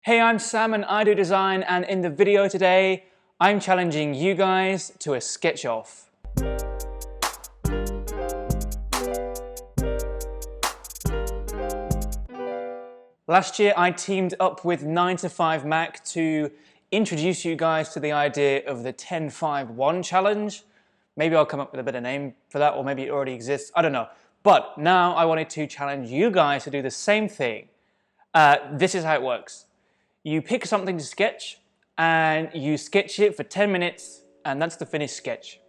Hey, I'm Sam and I do design, and in the video today, I'm challenging you guys to a sketch off. Last year, I teamed up with 9to5Mac to introduce you guys to the idea of the 10-5-1 challenge. Maybe I'll come up with a better name for that, or maybe it already exists, I don't know. But now I wanted to challenge you guys to do the same thing. This is how it works. You pick something to sketch, and you sketch it for 10 minutes, and that's the finished sketch.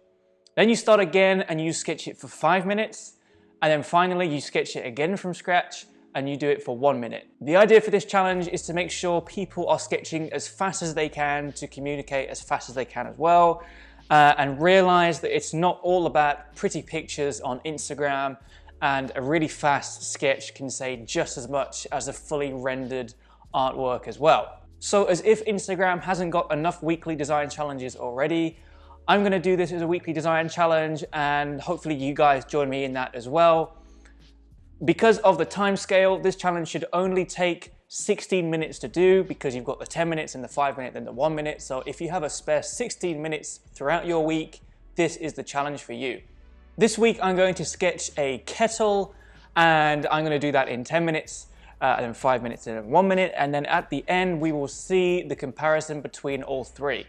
Then you start again, and you sketch it for 5 minutes, and then finally you sketch it again from scratch, and you do it for 1 minute. The idea for this challenge is to make sure people are sketching as fast as they can to communicate as fast as they can as well, and realize that it's not all about pretty pictures on Instagram, and a really fast sketch can say just as much as a fully rendered artwork as well. So as if Instagram hasn't got enough weekly design challenges already, I'm gonna do this as a weekly design challenge, and hopefully you guys join me in that as well. Because of the time scale, this challenge should only take 16 minutes to do, because you've got the 10 minutes and the 5 minute and the 1 minute. So if you have a spare 16 minutes throughout your week, this is the challenge for you. This week I'm going to sketch a kettle, and I'm going to do that in 10 minutes. And then 5 minutes and then 1 minute, and then at the end we will see the comparison between all three.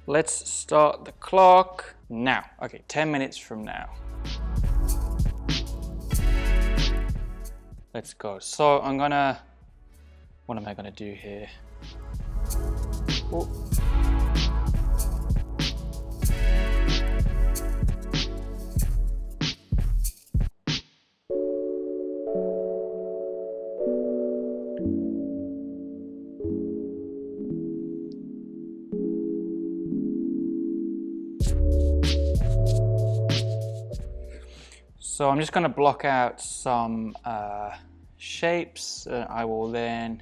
Let's start the clock now. Okay, 10 minutes from now. Let's go. So what am I gonna do here? Oh. So I'm just going to block out some shapes that I will then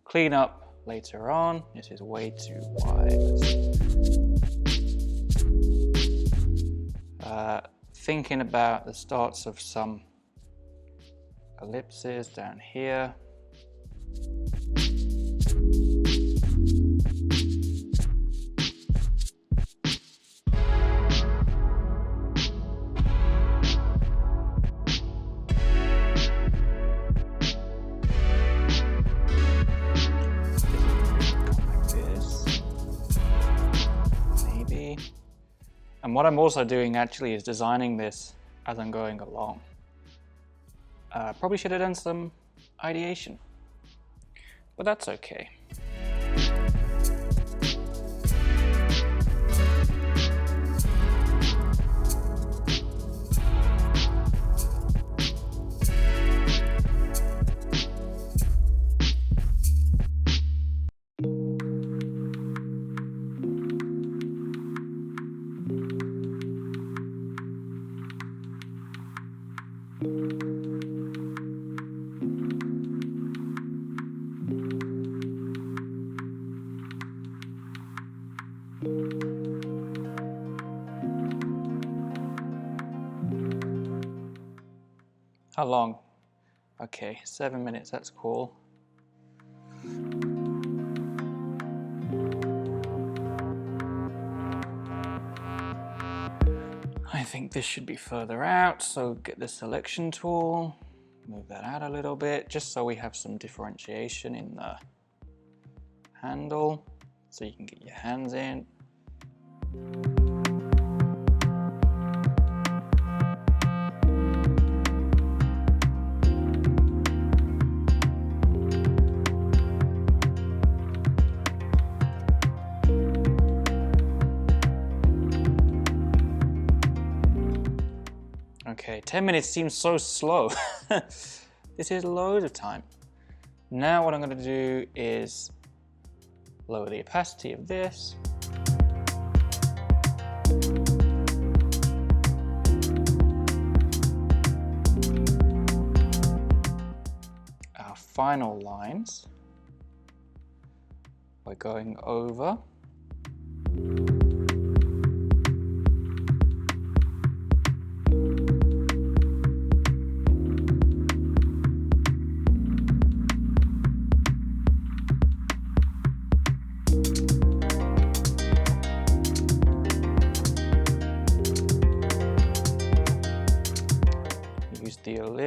clean up later on. This is way too wide. Thinking about the starts of some ellipses down here. And what I'm also doing actually is designing this as I'm going along. Probably should have done some ideation, but that's okay. How long? Okay, 7 minutes, that's cool. I think this should be further out, so get the selection tool, move that out a little bit, just so we have some differentiation in the handle, so you can get your hands in. Okay, 10 minutes seems so slow. This is loads of time. Now what I'm going to do is lower the opacity of this. Our final lines, we're going over.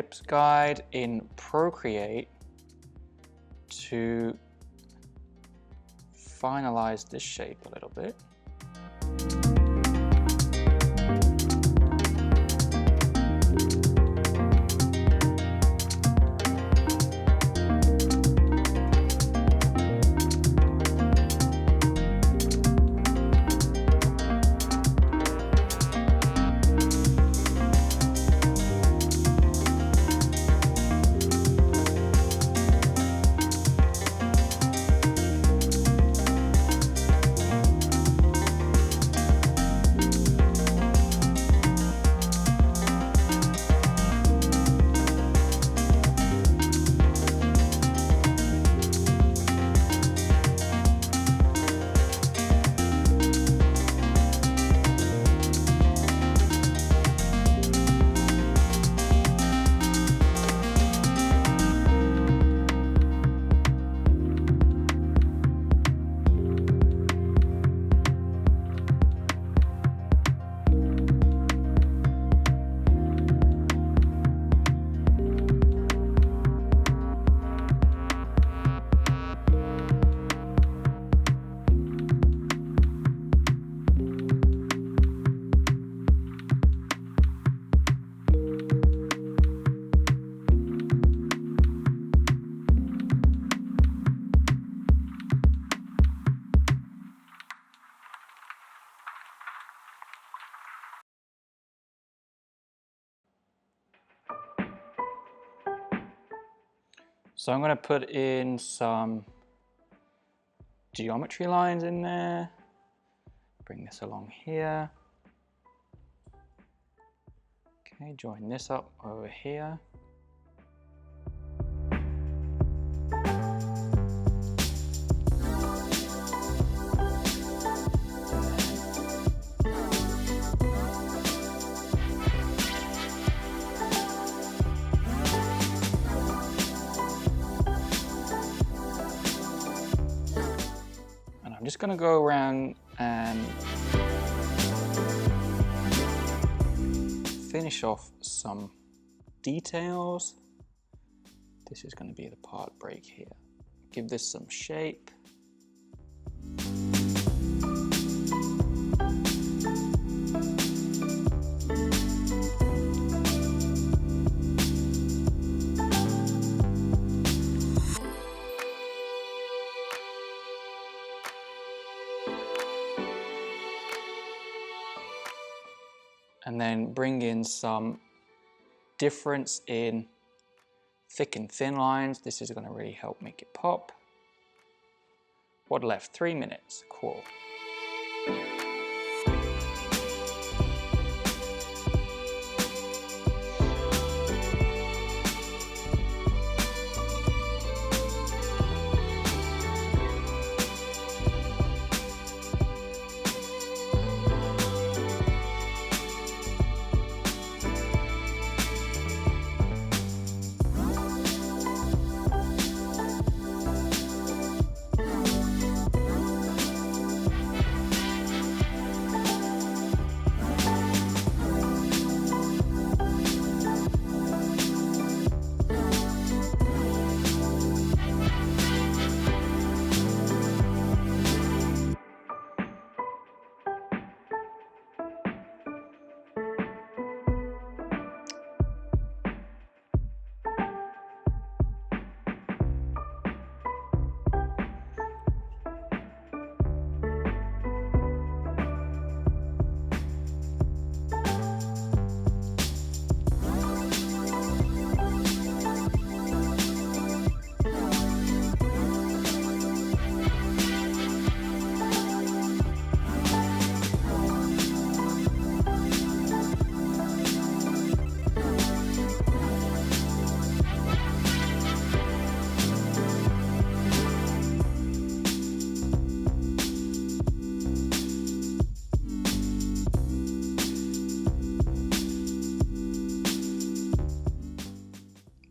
ellipse guide in Procreate to finalize this shape a little bit. So I'm going to put in some geometry lines in there. Bring this along here. Okay, join this up over here. I'm just going to go around and finish off some details. This is going to be the part break here. Give this some shape. And then bring in some difference in thick and thin lines. This is going to really help make it pop. What left? 3 minutes. Cool.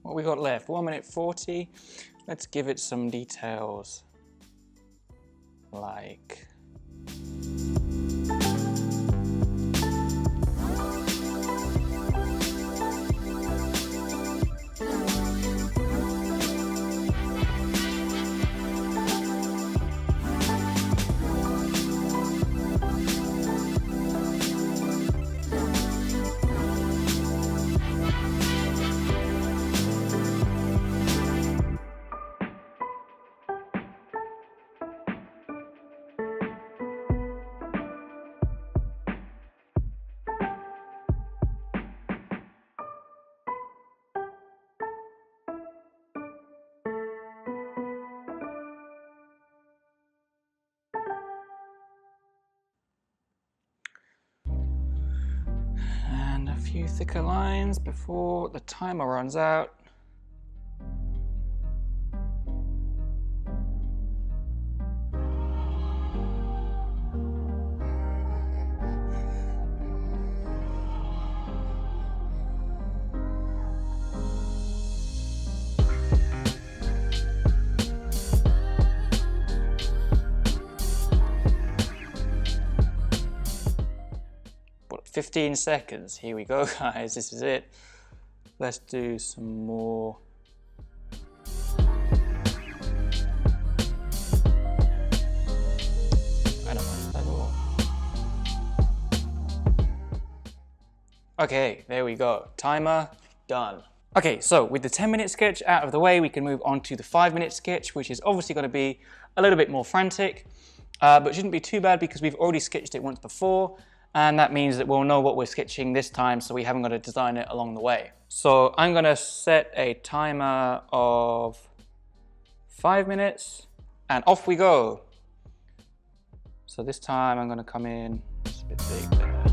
What we got left? 1 minute 40. Let's give it some details like few thicker lines before the timer runs out. What, 15 seconds? Here we go, guys. This is it. Let's do some more. I don't know at all. Okay, there we go. Timer done. Okay, so with the 10-minute sketch out of the way, we can move on to the 5-minute sketch, which is obviously going to be a little bit more frantic, but shouldn't be too bad because we've already sketched it once before, and that means that we'll know what we're sketching this time, so we haven't got to design it along the way. So I'm going to set a timer of 5 minutes, and off we go. So this time I'm going to come in, it's a bit big there.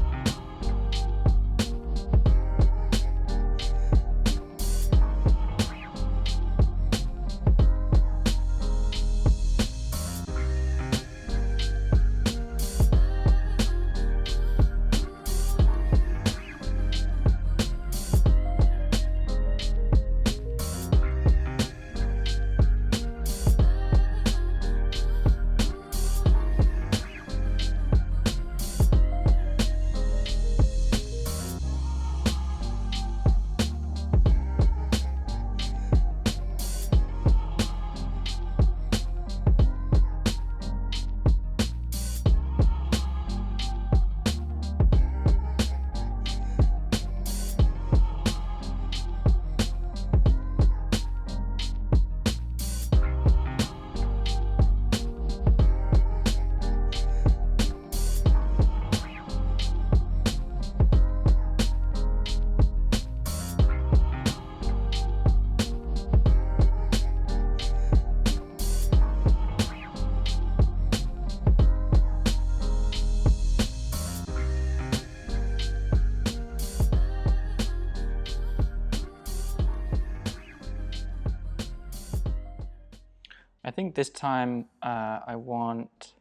I think this time I want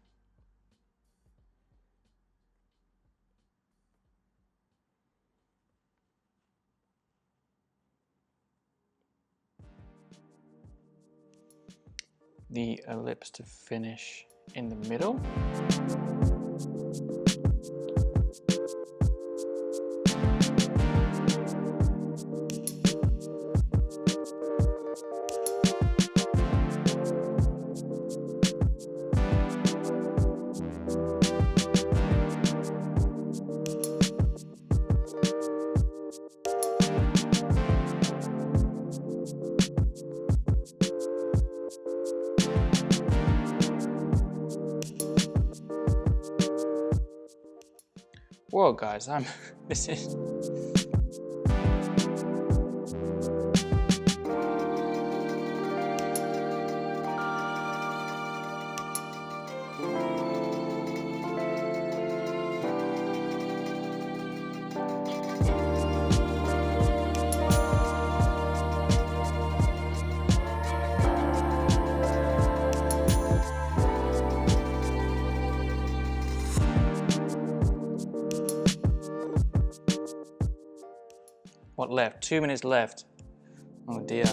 the ellipse to finish in the middle. Whoa, guys, this is... What left? 2 minutes left. Oh dear.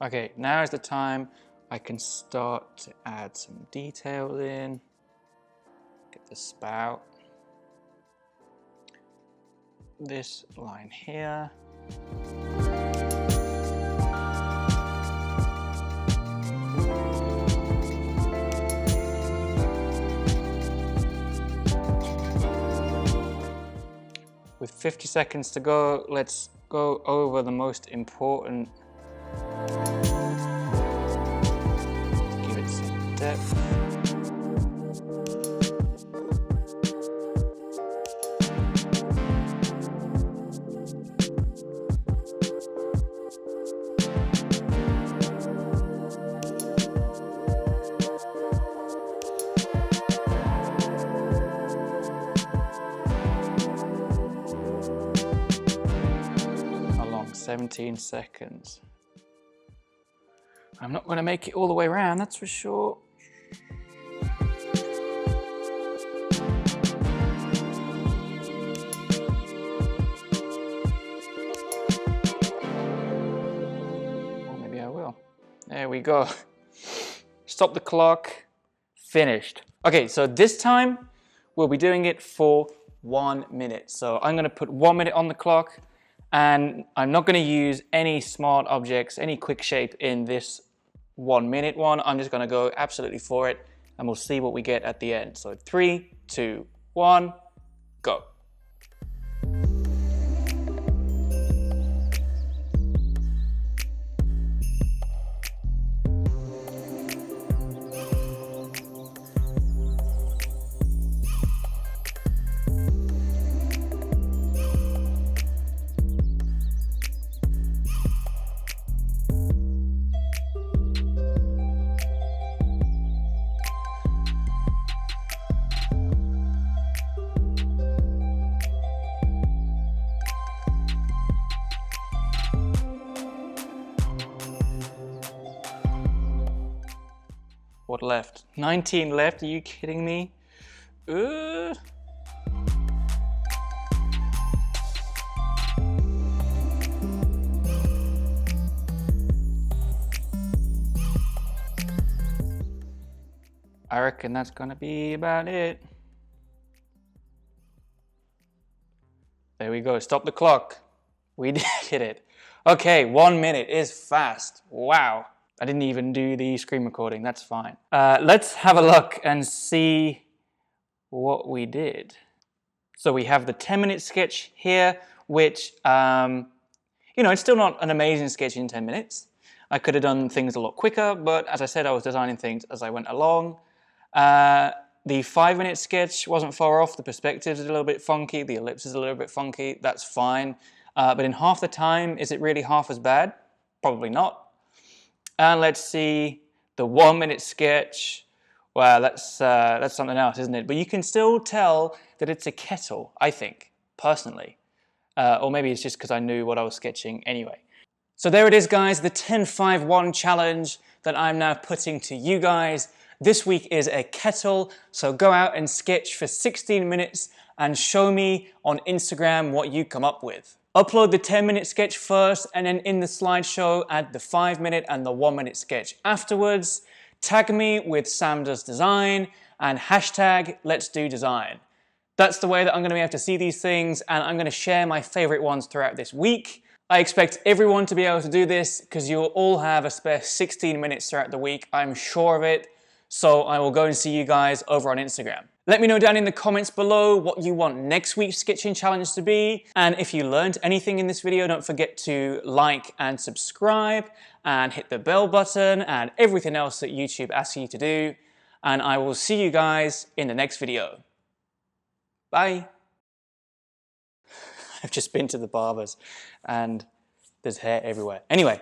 Okay, now is the time I can start to add some details in. Get the spout. this line here. With 50 seconds to go, let's go over the most important. Give it some depth. How long? 17 seconds. I'm not going to make it all the way around, that's for sure. Or maybe I will. There we go. Stop the clock. Finished. Okay, so this time we'll be doing it for 1 minute. So I'm going to put 1 minute on the clock, and I'm not going to use any smart objects, any quick shape in this 1 minute one. I'm just going to go absolutely for it, and we'll see what we get at the end. So 3, 2, 1, go. What left? 19 left, are you kidding me? I reckon that's gonna be about it. There we go, stop the clock. We did it. Okay, 1 minute is fast, wow. I didn't even do the screen recording, that's fine. Let's have a look and see what we did. So we have the 10-minute sketch here, which, you know, it's still not an amazing sketch in 10 minutes. I could have done things a lot quicker, but as I said, I was designing things as I went along. The 5-minute sketch wasn't far off. The perspective's a little bit funky, the ellipse is a little bit funky, that's fine. But in half the time, is it really half as bad? Probably not. And let's see the 1-minute sketch. Wow, that's something else, isn't it? But you can still tell that it's a kettle, I think, personally. Or maybe it's just because I knew what I was sketching anyway. So there it is, guys, the 10-5-1 challenge that I'm now putting to you guys. This week is a kettle, so go out and sketch for 16 minutes and show me on Instagram what you come up with. Upload the 10-minute sketch first, and then in the slideshow add the 5-minute and the 1-minute sketch afterwards. Tag me with Sam Does Design and hashtag Let's Do Design. That's the way that I'm going to be able to see these things, and I'm going to share my favorite ones throughout this week. I expect everyone to be able to do this because you'll all have a spare 16 minutes throughout the week, I'm sure of it. So I will go and see you guys over on Instagram. Let me know down in the comments below what you want next week's sketching challenge to be. And if you learned anything in this video, don't forget to like and subscribe and hit the bell button and everything else that YouTube asks you to do. And I will see you guys in the next video. Bye. I've just been to the barbers and there's hair everywhere. Anyway.